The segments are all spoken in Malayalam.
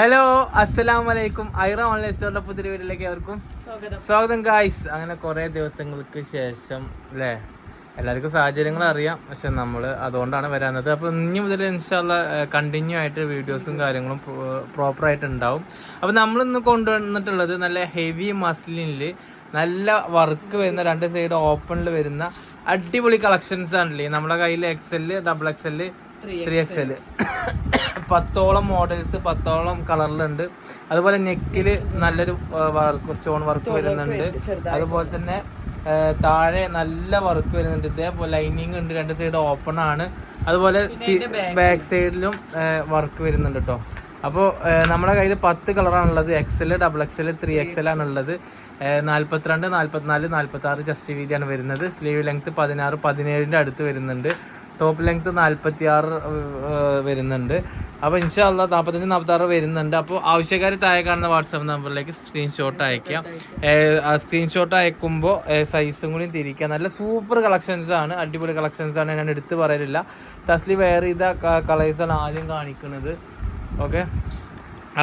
ഹലോ അസ്സലാമലൈക്കും. ഐറ ഓൺലൈൻ സ്റ്റോറിന്റെ പുതിയ വീട്ടിലേക്ക് അവർക്കും സ്വാഗതം ഗായ്സ്. അങ്ങനെ കുറേ ദിവസങ്ങൾക്ക് ശേഷം അല്ലേ, എല്ലാവർക്കും സാഹചര്യങ്ങൾ അറിയാം, പക്ഷെ നമ്മൾ അതുകൊണ്ടാണ് വരാന്നത്. അപ്പോൾ ഇനി മുതൽ ഇൻഷാല്ല കണ്ടിന്യൂ ആയിട്ട് വീഡിയോസും കാര്യങ്ങളും പ്രോപ്പറായിട്ട് ഉണ്ടാവും. അപ്പോൾ നമ്മളിന്ന് കൊണ്ടുവന്നിട്ടുള്ളത് നല്ല ഹെവി മസ്ലിനിൽ നല്ല വർക്ക് വരുന്ന രണ്ട് സൈഡ് ഓപ്പണിൽ വരുന്ന അടിപൊളി കളക്ഷൻസ് ആണല്ലേ. നമ്മുടെ കയ്യിൽ XL, XXL, 3XL 10ഓളം മോഡൽസ് 10ഓളം കളറിലുണ്ട്. അതുപോലെ നെക്കില് നല്ലൊരു വർക്ക്, സ്റ്റോൺ വർക്ക് വരുന്നുണ്ട്. അതുപോലെ തന്നെ താഴെ നല്ല വർക്ക് വരുന്നുണ്ട്. ഇതേപോലെ ലൈനിങ് ഉണ്ട്, രണ്ട് സൈഡ് ഓപ്പൺ ആണ്. അതുപോലെ ബാക്ക് സൈഡിലും വർക്ക് വരുന്നുണ്ട് കേട്ടോ. അപ്പോൾ നമ്മുടെ കയ്യിൽ 10 കളറാണുള്ളത്. XL, XXL, 3XL ആണുള്ളത്. 42, 44, 46 ചെസ്റ്റ് വീതിയാണ് വരുന്നത്. സ്ലീവ് ലെങ്ത് 16, 17ന്റെ അടുത്ത് വരുന്നുണ്ട്. ടോപ്പ് ലെങ്ത് 46 വരുന്നുണ്ട്. അപ്പോൾ ഇൻഷാല്ലാ 45, 46 വരുന്നുണ്ട്. അപ്പോൾ ആവശ്യക്കാർ താഴെ കാണുന്ന വാട്സാപ്പ് നമ്പറിലേക്ക് സ്ക്രീൻഷോട്ട് അയക്കാം. സ്ക്രീൻഷോട്ട് അയക്കുമ്പോൾ സൈസും കൂടി തിരിക്കുക. നല്ല സൂപ്പർ കളക്ഷൻസ് ആണ്, അടിപൊളി കളക്ഷൻസ് ആണ്. ഞാൻ എടുത്ത് പറയലില്ല. തസ്ലി വെയർ ചെയ്ത കളേഴ്സാണ് ആദ്യം കാണിക്കുന്നത്. ഓക്കെ,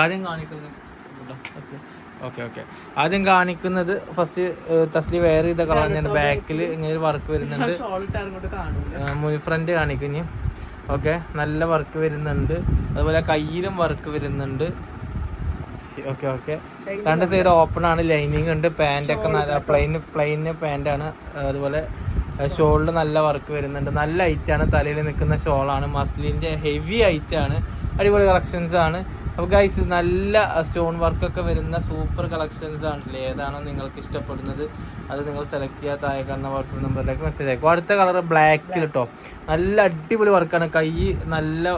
ആദ്യം കാണിക്കുന്നത് ആദ്യം കാണിക്കുന്നത് ഫസ്റ്റ് തസ്ലി വെയർ ചെയ്ത കളർ തന്നെയാണ്. ബാക്കിൽ ഇങ്ങനെ ഒരു വർക്ക് വരുന്നുണ്ട്. ഫ്രണ്ട് കാണിക്കുന്നു. ഓക്കെ, നല്ല വർക്ക് വരുന്നുണ്ട്. അതുപോലെ കയ്യിലും വർക്ക് വരുന്നുണ്ട്. ഓക്കെ രണ്ട് സൈഡ് ഓപ്പൺ ആണ്, ലൈനിങ് ഉണ്ട്. പാൻ്റ് ഒക്കെ നല്ല പ്ലെയിൻ പാൻ്റ് ആണ്. അതുപോലെ ഷോളിൽ നല്ല വർക്ക് വരുന്നുണ്ട്. നല്ല ഹൈറ്റാണ്, തലയിൽ നിൽക്കുന്ന ഷോളാണ്. മസ്ലിൻ്റെ ഹെവി ഹൈറ്റാണ്, അടിപൊളി കളക്ഷൻസ് ആണ്. അപ്പോൾ ഗൈസ് നല്ല സ്റ്റോൺ വർക്കൊക്കെ വരുന്ന സൂപ്പർ കളക്ഷൻസ് ആണല്ലേ. ഏതാണോ നിങ്ങൾക്ക് ഇഷ്ടപ്പെടുന്നത് അത് നിങ്ങൾ സെലക്ട് ചെയ്യാൻ താഴെ കാണുന്ന വാട്സപ്പ് നമ്പറിലേക്ക് മെസ്സേജ് അയക്കും. അടുത്ത കളർ ബ്ലാക്കിൽ കേട്ടോ, നല്ല അടിപൊളി വർക്കാണ്. കൈ നല്ല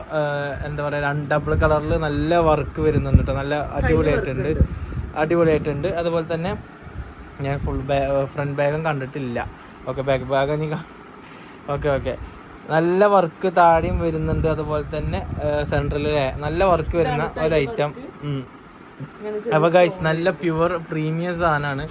എന്താ പറയുക, ഡബിൾ കളറിൽ നല്ല വർക്ക് വരുന്നുണ്ട് കേട്ടോ. നല്ല അടിപൊളിയായിട്ടുണ്ട്. അതുപോലെ തന്നെ ഞാൻ ഫുൾ ഫ്രണ്ട് ബാഗും കണ്ടിട്ടില്ല. ഓക്കെ, ബാക്ക് ബാഗ് നീ ഓക്കെ നല്ല വർക്ക് താഴെയും വരുന്നുണ്ട്. അതുപോലെ തന്നെ സെൻട്രൽ നല്ല വർക്ക് വരുന്ന ഒരു ഐറ്റം. അപ്പോൾ ഗൈസ് നല്ല പ്യുവർ പ്രീമിയം സാധനമാണ്,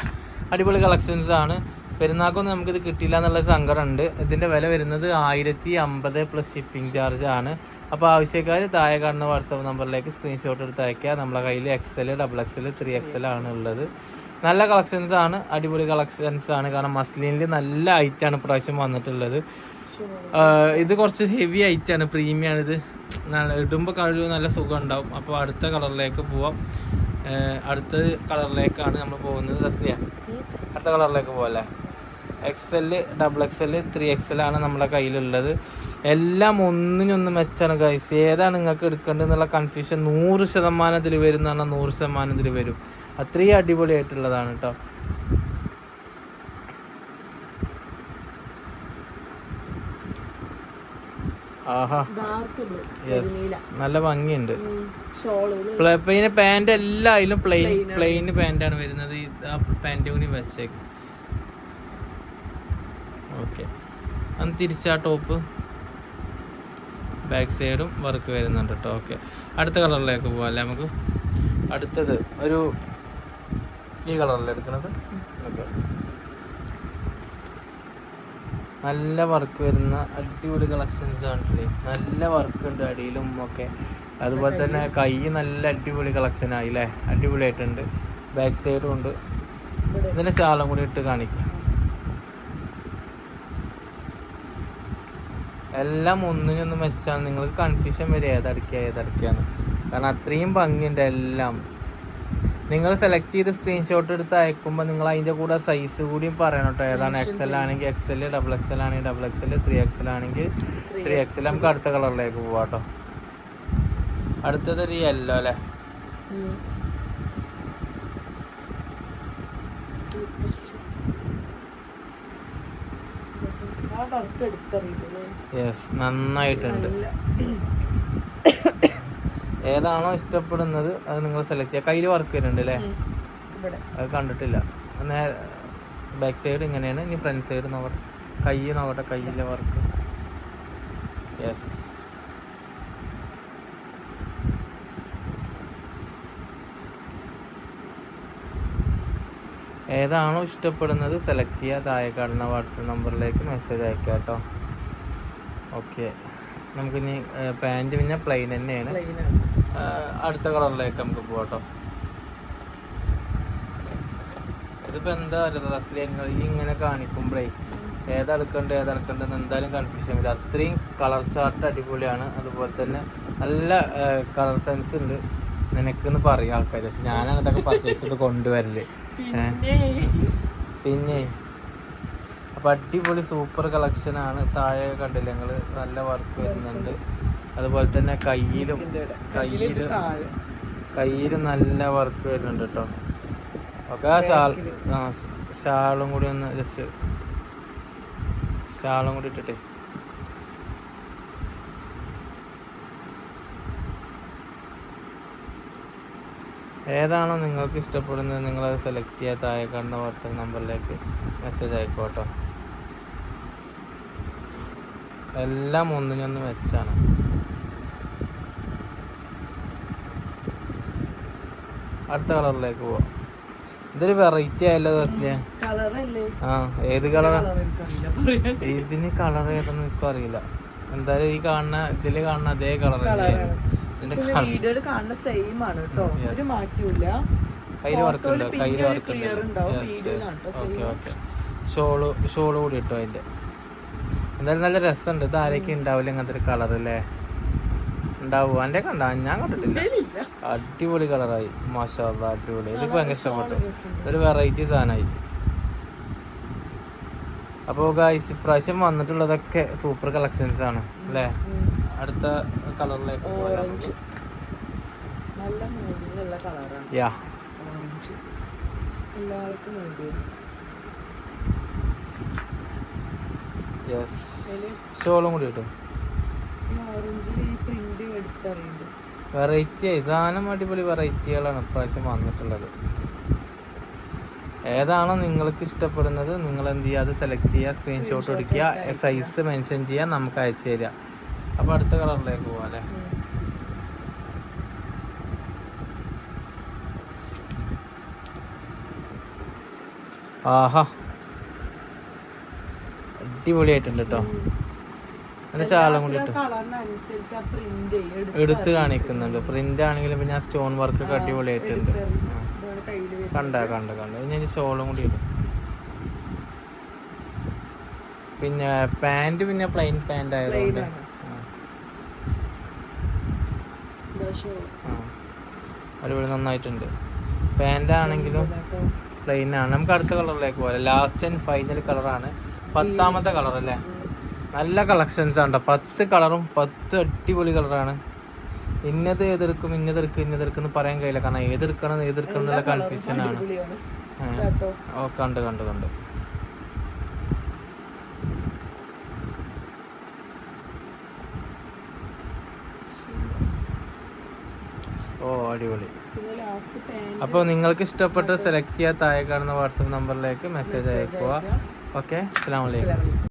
അടിപൊളി കളക്ഷൻസ് ആണ്. പെരുന്നാൾക്കൊന്നും നമുക്കിത് കിട്ടിയില്ല എന്നുള്ള സങ്കടമുണ്ട്. ഇതിൻ്റെ വില വരുന്നത് 1050 പ്ലസ് ഷിപ്പിംഗ് ചാർജ് ആണ്. അപ്പോൾ ആവശ്യക്കാർ താഴെ കാണുന്ന വാട്സാപ്പ് നമ്പറിലേക്ക് സ്ക്രീൻഷോട്ട് എടുത്ത് അയക്കുക. നമ്മളെ കയ്യിൽ XL, XXL, 3XL ആണ് ഉള്ളത്. നല്ല കളക്ഷൻസ് ആണ്, അടിപൊളി കളക്ഷൻസ് ആണ്. കാരണം മസ്ലിനിൽ നല്ല ഐറ്റാണ് പ്രാവശ്യം വന്നിട്ടുള്ളത്. ഇത് കുറച്ച് ഹെവി ഐറ്റാണ്, പ്രീമിയം ആണ്. ഇത് ഇടുമ്പോൾ കഴിവ് നല്ല സുഖം ഉണ്ടാവും. അപ്പോൾ അടുത്ത കളറിലേക്ക് പോവാം. അടുത്ത കളറിലേക്കാണ് നമ്മൾ പോകുന്നത്. അടുത്ത കളറിലേക്ക് പോകല്ലേ. XL, XXL, 3XL ആണ് നമ്മുടെ കയ്യിലുള്ളത്. എല്ലാം ഒന്നിനൊന്ന് മെച്ചാണ് ഗൈസ്. ഏതാണ് നിങ്ങൾക്ക് എടുക്കേണ്ടത് എന്നുള്ള കൺഫ്യൂഷൻ 100% വരും എന്ന് പറഞ്ഞാൽ 100% വരും. അത്രയും അടിപൊളിയായിട്ടുള്ളതാണ് കേട്ടോ. ആഹാ, നല്ല ഭംഗിയുണ്ട്. പിന്നെ പാന്റ് എല്ലായാലും പ്ലെയിൻ പാന്റാണ് വരുന്നത്. ആ പാന്റ് കൂടി വെച്ചേക്കും. ഓക്കെ, അന്ന് തിരിച്ചാ ടോപ്പ് ബാക്ക് സൈഡും വർക്ക് വരുന്നുണ്ട് കേട്ടോ. ഓക്കെ, അടുത്ത കളറിലേക്ക് പോവാം അല്ലേ നമുക്ക്. അടുത്തത് ഒരു ഈ കളറിൽ എടുക്കുന്നത്. ഓക്കെ, നല്ല വർക്ക് വരുന്ന അടിപൊളി കളക്ഷൻസ് ആണല്ലേ. നല്ല വർക്ക് ഉണ്ട് അടിയിലും ഒക്കെ. അതുപോലെ തന്നെ കൈ നല്ല അടിപൊളി കളക്ഷൻ ആയില്ലേ, അടിപൊളിയായിട്ടുണ്ട്. ബാക്ക് സൈഡും ഉണ്ട്. ഇതിൻ്റെ ശാലം കൂടി ഇട്ട് കാണിക്കാം. എല്ലാം ഒന്നിനൊന്നും വെച്ചാൽ നിങ്ങൾക്ക് കൺഫ്യൂഷൻ വരും ഏതടിക്കാന്ന്. കാരണം അത്രയും ഭംഗിയുണ്ട് എല്ലാം. നിങ്ങൾ സെലക്ട് ചെയ്ത് സ്ക്രീൻഷോട്ട് എടുത്ത് അയക്കുമ്പോൾ നിങ്ങൾ അതിൻ്റെ കൂടെ സൈസ് കൂടിയും പറയണം കേട്ടോ. ഏതാണ് XL ആണെങ്കിൽ XL, XXL ആണെങ്കിൽ XXL, 3XL ആണെങ്കിൽ 3XL. നമുക്ക് അടുത്ത കളറിലേക്ക് പോവാം കേട്ടോ. അടുത്തത് ഒരു യെല്ലോ അല്ലേ. യെസ്, നന്നായിട്ടുണ്ട്. ഏതാണോ ഇഷ്ടപ്പെടുന്നത് അത് നിങ്ങൾ സെലക്ട് ചെയ്യുക. കയ്യിൽ വർക്ക് വരുന്നുണ്ട് അല്ലേ, അത് കണ്ടിട്ടില്ല. ബാക്ക് സൈഡ് ഇങ്ങനെയാണ്. ഇനി ഫ്രണ്ട് സൈഡ് നോക്കട്ടെ, കൈ നോക്കട്ടെ, കയ്യിലെ വർക്ക്. യെസ്, ഏതാണോ ഇഷ്ടപ്പെടുന്നത് സെലക്ട് ചെയ്യുക. താഴെ കാണുന്ന വാട്സപ്പ് നമ്പറിലേക്ക് മെസ്സേജ് അയക്കാം കേട്ടോ. ഓക്കെ, നമുക്കിനി പാൻറ് പിന്നെ പ്ലെയിൻ തന്നെയാണ്. അടുത്ത കളറിലേക്ക് നമുക്ക് പോകട്ടോ. ഇതിപ്പോ എന്താ പറയുക തസ്ലിയ, ഈ ഇങ്ങനെ കാണിക്കുമ്പോഴേ ഏതെടുക്കണ്ടെന്ന് എന്തായാലും കൺഫ്യൂഷൻ വരും. അത്രയും കളർ ചാർട്ട് അടിപൊളിയാണ്. അതുപോലെ തന്നെ നല്ല കളർ സെൻസ് ഉണ്ട് നിനക്കെന്ന് പറയും ആൾക്കാർ. പക്ഷെ ഞാനാണ് ഇതൊക്കെ പർച്ചേസ് ചെയ്ത് കൊണ്ടുവരല്. പിന്നെ അപ്പൊ അടിപൊളി സൂപ്പർ കളക്ഷനാണ്. താഴെ കണ്ടില്ല ഞങ്ങള്, നല്ല വർക്ക് വരുന്നുണ്ട്. അതുപോലെ തന്നെ കയ്യിലും നല്ല വർക്ക് വരുന്നുണ്ട് കേട്ടോ. ഒക്കെ ഷാളും കൂടി ഒന്ന് ജസ്റ്റ് ഷാളും കൂടി ഇട്ടിട്ടേ ഏതാണോ നിങ്ങൾക്ക് ഇഷ്ടപ്പെടുന്നത് നിങ്ങളത് സെലക്ട് ചെയ്യുക. താഴെ കാണുന്ന വാട്സാപ്പ് നമ്പറിലേക്ക് മെസ്സേജ് അയക്കോട്ടോ. എല്ലാം ഒന്നിനൊന്ന് വെച്ചാണ്. അടുത്ത കളറിലേക്ക് പോവാം. ഇതൊരു വെറൈറ്റി ആയല്ലോ തസ്ലിയ. ആ ഏത് കളറാ? ഇതിന് കളർ ഏതെന്ന് എനിക്ക് അറിയില്ല. എന്തായാലും ഈ കാണുന്ന ഇതില് കാണുന്ന അതേ കളർ കയ്യില് വർക്കുണ്ട്. Okay okay. ഷോള് കൂടി ഇട്ടോ അതിന്റെ. എന്തായാലും നല്ല രസമുണ്ട്. ഇത് ആരൊക്കെ ഉണ്ടാവില്ല ഇങ്ങനത്തെ ഒരു കളർ അല്ലേ? ഉണ്ടാവും. എൻ്റെ കണ്ട ഞാൻ കണ്ടിട്ടില്ല. അടിപൊളി കളറായി. മാഷാ അല്ലാഹ് അടിപൊളി. എനിക്ക് ഭയങ്കര ഇഷ്ടപ്പെട്ടു. ഒരു വെറൈറ്റി സാധനമായി. അപ്പോൾ ഗായ്സ് ഇപ്രാവശ്യം വന്നിട്ടുള്ളതൊക്കെ സൂപ്പർ കളക്ഷൻസ് ആണ് അല്ലേ? അടുത്ത കളറിലേക്ക് യാ യെസ്. ഷോളും കൂടി കിട്ടും. വെറൈറ്റി ആയി സാധനം. അടിപൊളി വെറൈറ്റികളാണ് ഇപ്രാവശ്യം വന്നിട്ടുള്ളത്. ഏതാണോ നിങ്ങൾക്ക് ഇഷ്ടപ്പെടുന്നത് നിങ്ങൾ എന്ത് ചെയ്യുക, അത് സെലക്ട് ചെയ്യുക, സ്ക്രീൻഷോട്ട് എടുക്കുക, സൈസ് മെൻഷൻ ചെയ്യുക, നമുക്ക് അയച്ചു തരിക. അപ്പൊ അടുത്ത കളറിലേക്ക് പോവാം അല്ലേ? ആഹാ അടിപൊളിയായിട്ടുണ്ട് കേട്ടോ. അതിന്റെ ശാലം കൂടി എടുത്ത് കാണിക്കുന്നുണ്ട്. പ്രിന്റ് ആണെങ്കിലും പിന്നെ സ്റ്റോൺ വർക്ക് ഒക്കെ അടിപൊളിയായിട്ടുണ്ട്. കണ്ട ഇനി ഷോളും കൂടി ഇടും. പിന്നെ പാന്റ് പിന്നെ പ്ലെയിൻ പാന്റ് ആയതുകൊണ്ട് അടിപൊളി നന്നായിട്ടുണ്ട്. പാന്റ് ആണെങ്കിലും പ്ലെയിൻ ആണ്. നമുക്ക് അടുത്ത കളറിലേക്ക് പോകാം. ലാസ്റ്റ് ആൻഡ് ഫൈനൽ കളറാണ്, 10ാമത്തെ കളർ അല്ലേ? നല്ല കളക്ഷൻസ് ആണ്. 10 കളറും 10 അടിപൊളി കളറാണ്. ഇന്നത് ഏതെടുക്കും എന്ന് പറയാൻ കഴിയില്ല. കാരണം ഏതെടുക്കണം എന്നുള്ള കൺഫ്യൂഷൻ ആണ്. ഓ കണ്ട് ഓ അടിപൊളി. അപ്പോൾ നിങ്ങൾക്ക് ഇഷ്ടപ്പെട്ട സെലക്ട് ചെയ്യാൻ താഴെ കാണുന്ന വാട്സപ്പ് നമ്പറിലേക്ക് മെസ്സേജ് അയക്കുക. ഓക്കെ, അസ്സലാമു അലൈക്കും.